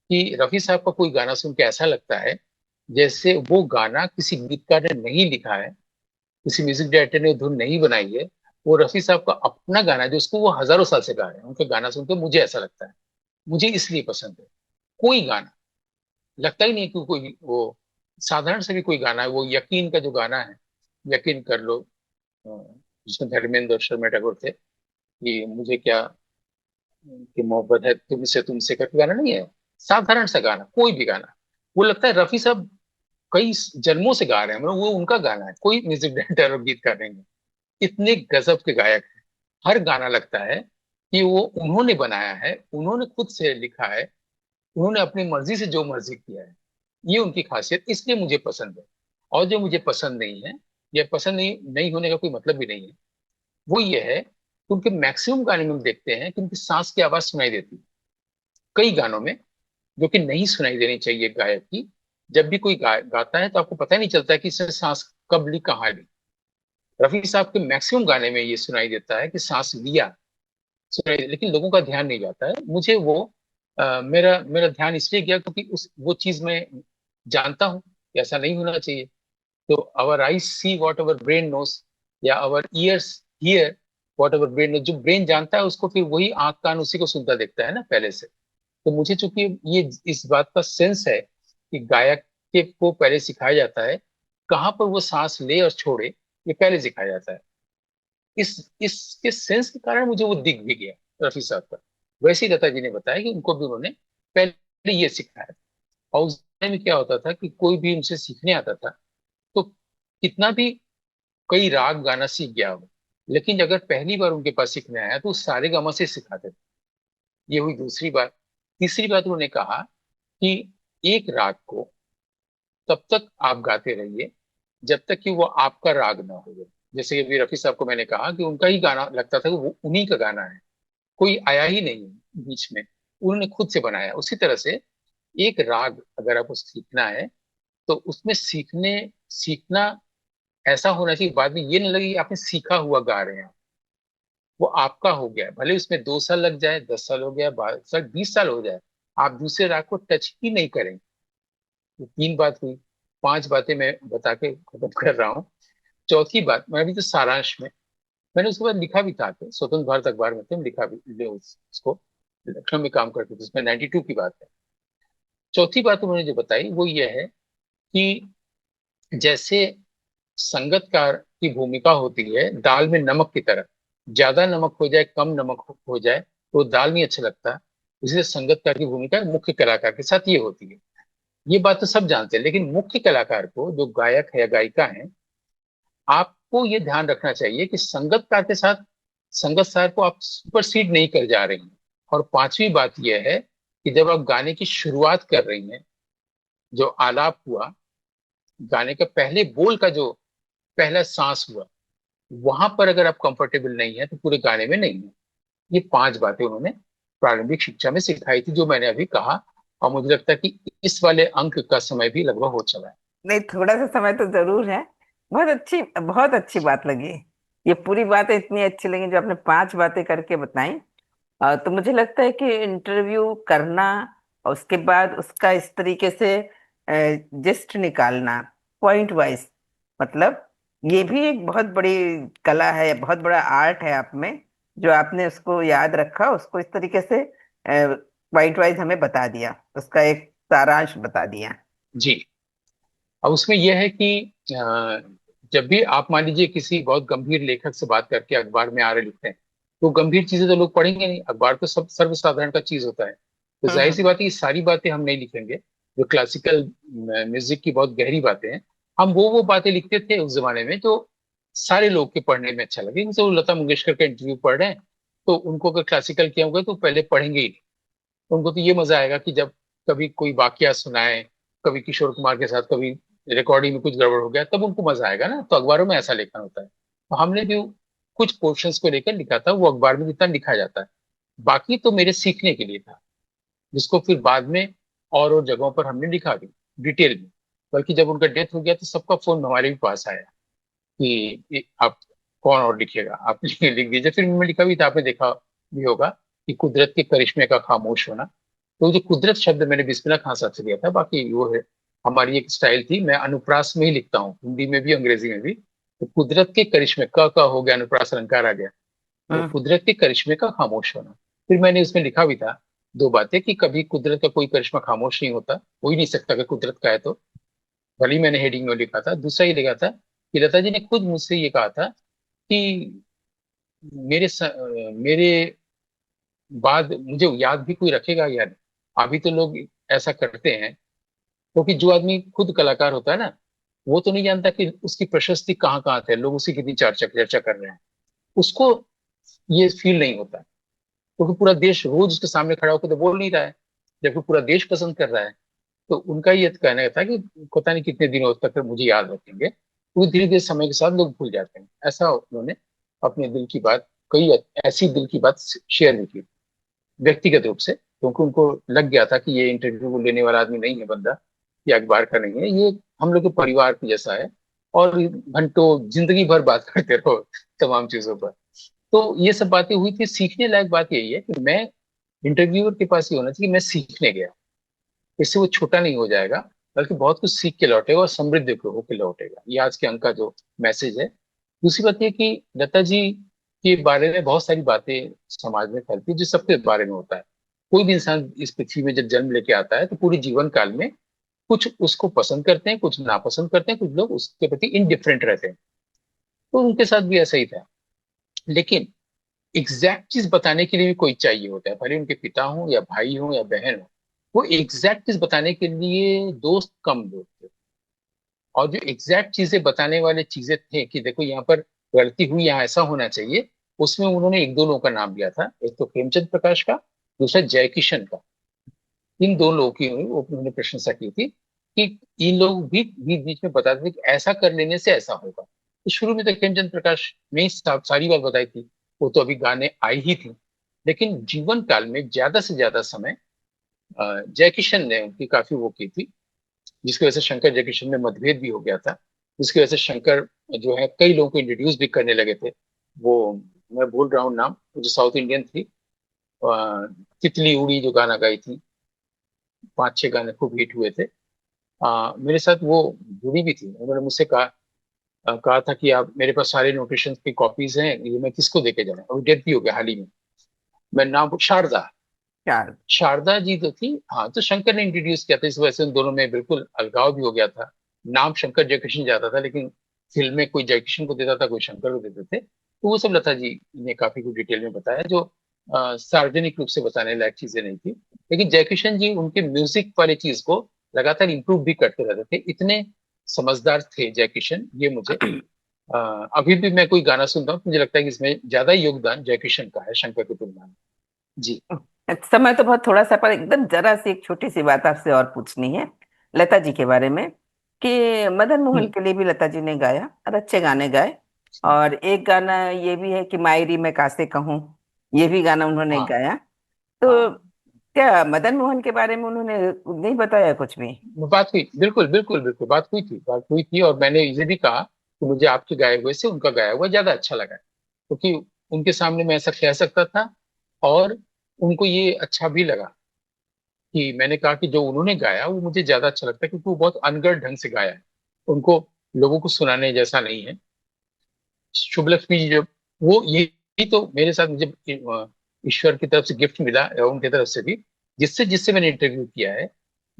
कि रफी साहब का कोई गाना सुन के ऐसा लगता है जैसे वो गाना किसी गीतकार ने नहीं लिखा है, किसी म्यूजिक डायरेक्टर ने धुन नहीं बनाई है, वो रफी साहब का अपना गाना है, जो उसको वो हजारों साल से गा रहे हैं। उनका गाना सुनकर मुझे ऐसा लगता है, मुझे इसलिए पसंद है। कोई गाना लगता ही नहीं कि कोई वो साधारण से भी कोई गाना है, वो यकीन का जो गाना है, यकीन कर लो, अ, जिसमें धर्मेंद्र और शर्मा टैगोर थे, कि मुझे क्या कि मोहब्बत है तुमसे, तुमसे करके गाना नहीं है, साधारण सा गाना, कोई भी गाना, वो लगता है रफी साहब कई जन्मों से गा रहे हैं, मतलब वो उनका गाना है, कोई म्यूजिक डायरेक्टर और गीतकार नहीं है। इतने गजब के गायक हैं, हर गाना लगता है कि वो उन्होंने बनाया है, उन्होंने खुद से लिखा है, उन्होंने अपनी मर्जी से जो मर्जी किया है। ये उनकी खासियत, इसलिए मुझे पसंद है। और जो मुझे पसंद नहीं है, या पसंद नहीं होने का कोई मतलब भी नहीं है, वो ये है कि उनके मैक्सिमम गाने में हम देखते हैं कि उनकी सांस की आवाज सुनाई देती है कई गानों में, जो कि नहीं सुनाई देनी चाहिए गायक की। जब भी कोई गाता है तो आपको पता ही नहीं चलता कि इसने सांस कब ली, कहाँ ली। रफी साहब के मैक्सिमम गाने में ये सुनाई देता है कि सांस लिया, सुनाई, लेकिन लोगों का ध्यान नहीं जाता है। मुझे वो मेरा मेरा ध्यान इसलिए गया क्योंकि उस वो चीज मैं जानता हूँ कि ऐसा नहीं होना चाहिए। तो our eyes see what our brain knows, या our ears hear what our brain knows. जो ब्रेन जानता है उसको फिर वही आंख कान उसी को सुनता देखता है ना पहले से। तो मुझे चूंकि ये इस बात का सेंस है कि गायक के को पहले सिखाया जाता है कहाँ पर वो सांस ले और छोड़े, ये पहले सिखाया जाता है। इसके सेंस के कारण मुझे वो दिख भी गया रफी साहब का। वैसे ही लता जी ने बताया कि उनको भी उन्होंने पहले ये सिखाया। और उस टाइम में क्या होता था कि कोई भी उनसे सीखने आता था तो कितना भी कई राग गाना सीख गया हो, लेकिन अगर पहली बार उनके पास सीखने आया तो वो सारे गामा से सिखाते थे। ये हुई दूसरी बात। तीसरी बात, उन्होंने कहा कि एक राग को तब तक आप गाते रहिए जब तक कि वो आपका राग ना हो जाए। जैसे कि अभी रफी साहब को मैंने कहा कि उनका ही गाना लगता था कि वो उन्हीं का गाना है, कोई आया ही नहीं बीच में, उन्होंने खुद से बनाया। उसी तरह से एक राग अगर आपको सीखना है तो उसमें सीखना ऐसा होना चाहिए, बाद में ये नहीं लगे कि आपने सीखा हुआ गा रहे हैं। वो आपका हो गया, भले उसमें 2 साल लग जाए, 10 साल हो गया, 12 साल, 20 साल हो जाए, आप दूसरे राग को टच ही नहीं करेंगे। ये 3 बात हुई। 5 बातें मैं बता के खत्म कर रहा हूँ। चौथी बात, मैं अभी तो सारांश में, मैंने उसके बाद लिखा भी था कि स्वतंत्र भारत अखबार में थे, लिखा भी उसको, लखनऊ में काम करते थे, उसमें 92 की बात है। चौथी बात उन्होंने जो बताई वो ये है कि जैसे संगतकार की भूमिका होती है दाल में नमक की तरह, ज्यादा नमक हो जाए, कम नमक हो जाए तो दाल नहीं अच्छा लगता। इसलिए संगतकार की भूमिका मुख्य कलाकार के साथ ये होती है। ये बात तो सब जानते हैं, लेकिन मुख्य कलाकार को, जो गायक है या गायिका है, आपको ये ध्यान रखना चाहिए कि संगतकार के साथ संगतकार को आप सुपरसीड नहीं कर जा रही हैं। और पांचवी बात यह है कि जब आप गाने की शुरुआत कर रही हैं, जो आलाप हुआ, गाने का पहले बोल का जो पहला सांस हुआ, वहां पर अगर आप कंफर्टेबल नहीं है तो पूरे गाने में नहीं है। ये 5 बातें उन्होंने प्रारंभिक शिक्षा में सिखाई थी, जो मैंने अभी कहा। और मुझे लगता है कि इस वाले अंक का समय भी लगभग हो चला है। नहीं, थोड़ा सा समय तो जरूर है। बहुत अच्छी बात लगी। ये पूरी बातें इतनी अच्छी लगी जो आपने 5 बातें करके बताई। तो मुझे लगता है कि इंटरव्यू करना और उसके बाद उसका इस तरीके से जस्ट निकालना, पॉइंट वाइज, मतलब ये भी एक बहुत बड़ी कला है, बहुत बड़ा आर्ट है आप में, जो आपने उसको याद रखा, उसको इस तरीके से पॉइंट वाइज हमें बता दिया, उसका एक सारांश बता दिया। जी। अब उसमें यह है कि जब भी आप मान लीजिए किसी बहुत गंभीर लेखक से बात करके अखबार में आ रहे लिखते हैं, तो गंभीर चीजें तो लोग पढ़ेंगे नहीं, अखबार तो सब सर्वसाधारण का चीज होता है। तो जाहिर सी हम्म। बात है, ये सारी बातें हम नहीं लिखेंगे। जो क्लासिकल म्यूजिक की बहुत गहरी बातें हैं, हम वो बातें लिखते थे उस जमाने में जो सारे लोग के पढ़ने में अच्छा लगे। जैसे वो लता मंगेशकर का इंटरव्यू पढ़ रहे हैं, तो उनको अगर क्लासिकल किया होगा तो पहले पढ़ेंगे ही नहीं। तो उनको तो ये मजा आएगा कि जब कभी कोई वाकया सुनाए, कभी किशोर कुमार के साथ कभी रिकॉर्डिंग में कुछ गड़बड़ हो गया, तब उनको मजा आएगा ना। तो अखबारों में ऐसा लेखन होता है। तो हमने भी कुछ पोर्शंस को लेकर लिखा था, वो अखबार में जितना लिखा जाता है। बाकी तो मेरे सीखने के लिए था, जिसको फिर बाद में और जगहों पर हमने लिखा भी डिटेल में। बल्कि जब उनका डेथ हो गया तो सबका फोन हमारे भी पास आया कि आप कौन और लिखेगा, आप लिख दीजिए। फिर मैंने लिखा भी था, आपने देखा भी होगा कि कुदरत के करिश्मे का खामोश होना। तो जो कुदरत शब्द मैंने बिस्मिल्लाह खान साहब से लिया था। बाकी वो है, हमारी एक स्टाइल थी, मैं अनुप्रास में ही लिखता हूँ, हिंदी में भी अंग्रेजी में भी। तो कुदरत के करिश्मे का हो गया, अनुप्रास अलंकार आ गया। तो हम्म। कुदरत के करिश्मे का खामोश होना। फिर मैंने उसमें लिखा भी था दो बातें कि कभी कुदरत का कोई करिश्मा खामोश नहीं होता, हो ही नहीं सकता अगर कुदरत का है तो। भले ही मैंने हेडिंग में लिखा था। दूसरा ये लिखा था कि लता जी ने खुद मुझसे ये कहा था कि मेरे बाद मुझे याद भी कोई रखेगा या नहीं। अभी तो लोग ऐसा करते हैं, क्योंकि जो आदमी खुद कलाकार होता है ना, वो तो नहीं जानता कि उसकी प्रशस्ति कहाँ कहाँ थे, लोग उसी कितनी चर्चा चर्चा कर रहे हैं, उसको ये फील नहीं होता। क्योंकि पूरा देश रोज उसके सामने खड़ा होकर तो बोल नहीं रहा है, जबकि पूरा देश पसंद कर रहा है। तो उनका ये कहना था कि पता नहीं कितने दिनों तक मुझे याद रखेंगे, क्योंकि धीरे धीरे समय के साथ लोग भूल जाते हैं। ऐसा उन्होंने अपने दिल की बात, कई ऐसी दिल की बात शेयर भी की व्यक्तिगत रूप से, क्योंकि उनको लग गया था कि ये इंटरव्यू लेने वाला आदमी नहीं है बंदा, ये अखबार का नहीं है, ये हम लोग के परिवार के जैसा है। और घंटों जिंदगी भर बात करते रहो तमाम चीजों पर। तो ये सब बातें हुई थी। सीखने लायक बात यही है कि मैं, इंटरव्यूअर के पास ये होना चाहिए कि मैं सीखने गया, इससे वो छोटा नहीं हो जाएगा, बल्कि बहुत कुछ सीख के लौटेगा और समृद्ध होकर लौटेगा। ये आज के अंक का जो मैसेज है। दूसरी बात ये कि लता जी के बारे में बहुत सारी बातें समाज में फैलती है, जो सबके बारे में होता है। कोई भी इंसान इस पृथ्वी में जब जन्म लेके आता है तो पूरे जीवन काल में कुछ उसको पसंद करते हैं, कुछ नापसंद करते हैं, कुछ लोग उसके प्रति इनडिफरेंट रहते हैं। तो उनके साथ भी ऐसा ही था। लेकिन एग्जैक्ट चीज बताने के लिए भी कोई चाहिए होता है, भले उनके पिता हो या भाई हो या बहन हो। वो एग्जैक्ट चीज बताने के लिए दोस्त कम लोग थे। और जो एग्जैक्ट चीजें बताने वाले चीजें थे कि देखो यहाँ पर गलती हुई, यहाँ ऐसा होना चाहिए, उसमें उन्होंने एक दो लोगों का नाम लिया था। एक तो प्रेमचंद प्रकाश का, दूसरा जयकिशन का। इन दो लोगों की वो उन्होंने प्रशंसा की थी कि इन लोग भी बीच बीच में बताते थे कि ऐसा कर लेने से ऐसा होगा। तो शुरू में तो प्रेमचंद प्रकाश ने ही सारी बात बताई थी, वो तो अभी गाने आई ही थी। लेकिन जीवन काल में ज्यादा से ज्यादा समय जयकिशन ने उनकी काफी वो की थी, जिसकी वजह से शंकर जयकिशन में मतभेद भी हो गया था। जिसकी वजह से शंकर जो है कई लोगों को इंट्रोड्यूस भी करने लगे थे। वो, मैं भूल रहा हूँ नाम, वो जो साउथ इंडियन थी, तितली उड़ी जो गाना गाई थी, पांच छह गाने खूब हिट हुए थे। मेरे साथ वो जुड़ी भी थी। उन्होंने मुझसे कहा था कि आप, मेरे पास सारे नोटेशन की कॉपीज हैं, ये मैं किसको देके जाऊँ। अभी डेथ भी हो गया हाल ही में। मैं नाम, शारदा, चार। शारदा जी तो थी। हाँ, तो शंकर ने इंट्रोड्यूस किया था, इस वजह से उन दोनों में बिल्कुल अलगाव भी हो गया था। नाम शंकर जयकिशन जाता था, लेकिन फिल्म में कोई जयकिशन को देता था, कोई शंकर को देते थे। तो वो सब लता जी ने काफी कुछ डिटेल में बताया, जो सार्वजनिक रूप से बताने लायक चीजें नहीं थी। लेकिन जयकिशन जी उनके म्यूजिक वाली चीज को लगातार इंप्रूव भी करते रहते थे, इतने समझदार थे जयकिशन। ये मुझे अ, अभी भी मैं कोई गाना सुनता हूँ तो मुझे लगता है कि इसमें ज्यादा योगदान जयकिशन का है शंकर की तुलना में। जी। समय तो बहुत थोड़ा सा, पर एकदम जरा सी एक छोटी सी बात आपसे और पूछनी है लता जी के बारे में, कि मदन मोहन हम्म। के लिए भी लता जी ने गाया और अच्छे गाने गाए। और एक गाना ये भी है कि मायरी मैं कासे कहूँ, ये भी गाना उन्होंने हाँ। गाया। तो हाँ, क्या मदन मोहन के बारे में उन्होंने नहीं बताया कुछ भी? बात हुई, बिल्कुल बिल्कुल बिल्कुल बात हुई थी। और मैंने ये भी कहा कि मुझे आपके गाए हुए से उनका गाया हुआ ज्यादा अच्छा लगा, क्योंकि उनके सामने मैं ऐसा कह सकता था। और उनको ये अच्छा भी लगा कि मैंने कहा कि जो उन्होंने गाया वो मुझे ज्यादा अच्छा लगता है, क्योंकि वो बहुत अनगढ़ ढंग से गाया है। उनको लोगों को सुनाने जैसा नहीं है। शुभ लक्ष्मी जी, जब वो यही तो मेरे साथ मुझे ईश्वर की तरफ से गिफ्ट मिला, और उनकी तरफ से भी, जिससे जिससे मैंने इंटरव्यू किया है,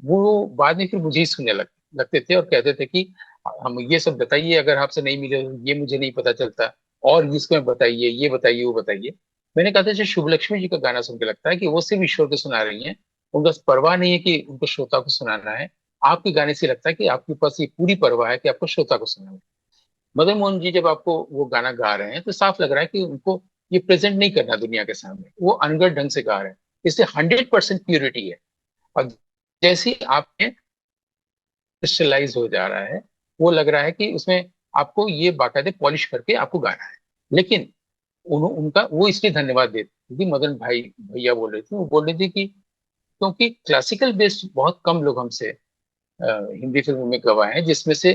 वो बाद में फिर मुझे ही सुनने लगते थे और कहते थे कि हम ये सब बताइए, अगर आपसे नहीं मिले तो ये मुझे नहीं पता चलता, और इसको बताइए, ये बताइए, वो बताइए। मैंने कहा था जैसे शुभ लक्ष्मी जी का गाना सुन के लगता है कि वो सिर्फ ईश्वर को सुना रही हैं, उनका परवाह नहीं है कि उनको श्रोता को सुनाना है। आपके गाने से लगता है कि आपके पास ये पूरी परवाह है कि आपको श्रोता को सुनाना है। मदन मोहन जी जब आपको वो गाना गा रहे हैं तो साफ लग रहा है कि उनको ये प्रेजेंट नहीं करना दुनिया के सामने, वो अनगढ़ ढंग से गा रहे हैं। इससे 100% प्योरिटी है। और जैसे ही आप में क्रिस्टलाइज हो जा रहा है, वो लग रहा है कि उसमें आपको ये बाकायदे पॉलिश करके आपको गाना है। लेकिन उनका वो इसलिए धन्यवाद देते, क्योंकि मदन भाई भैया बोल रहे थे, वो बोल रहे थे कि क्योंकि क्लासिकल बेस्ड बहुत कम लोग हमसे हिंदी फिल्मों में गवाए हैं, जिसमें से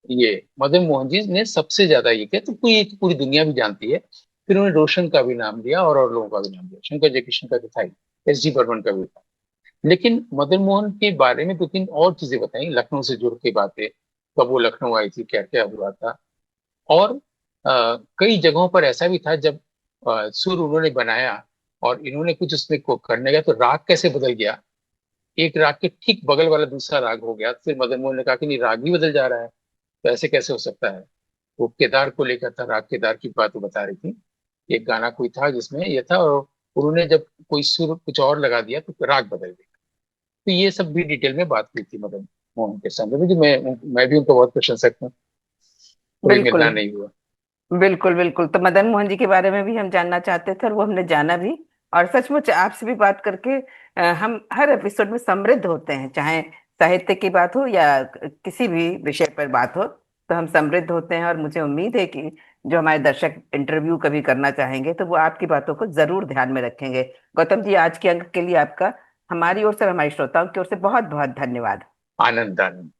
ये मदन मोहन जी ने सबसे ज्यादा ये किया, तो पूरी दुनिया भी जानती है। फिर उन्होंने रोशन का भी नाम लिया और लोगों का भी नाम लिया, शंकर जयकिशन का तो था ही, एस डी बर्मन का भी था। लेकिन मदन मोहन के बारे में दो तीन और चीजें बताई, लखनऊ से जुड़ के बातें, कब वो लखनऊ आई थी, क्या क्या हुआ था। और कई जगहों पर ऐसा भी था जब सुर उन्होंने बनाया और इन्होंने कुछ उसमें करने गया तो राग कैसे बदल गया, एक राग के ठीक बगल वाला दूसरा राग हो गया। फिर मदन मोहन ने कहा कि नहीं, राग ही बदल जा रहा है, तो ऐसे कैसे हो सकता है। वो केदार को लेकर था, राग केदार की बात वो बता रही थी। एक गाना कोई था जिसमें ये था, और उन्होंने जब कोई सुर कुछ और लगा दिया तो राग बदल गया। तो ये सब भी डिटेल में बात हुई थी मदन मोहन के सामने में, जो मैं भी उनका बहुत प्रशंसक हूँ। कभी बिल्कुल मिलना नहीं हुआ। बिल्कुल बिल्कुल। तो मदन मोहन जी के बारे में भी हम जानना चाहते थे और वो हमने जाना भी। और सचमुच आपसे भी बात करके हम हर एपिसोड में समृद्ध होते हैं, चाहे साहित्य की बात हो या किसी भी विषय पर बात हो, तो हम समृद्ध होते हैं। और मुझे उम्मीद है कि जो हमारे दर्शक इंटरव्यू कभी करना चाहेंगे तो वो आपकी बातों को जरूर ध्यान में रखेंगे। गौतम जी, आज के अंक के लिए आपका हमारी ओर से और हमारे श्रोताओं की ओर से बहुत बहुत धन्यवाद। आनंद आनंद।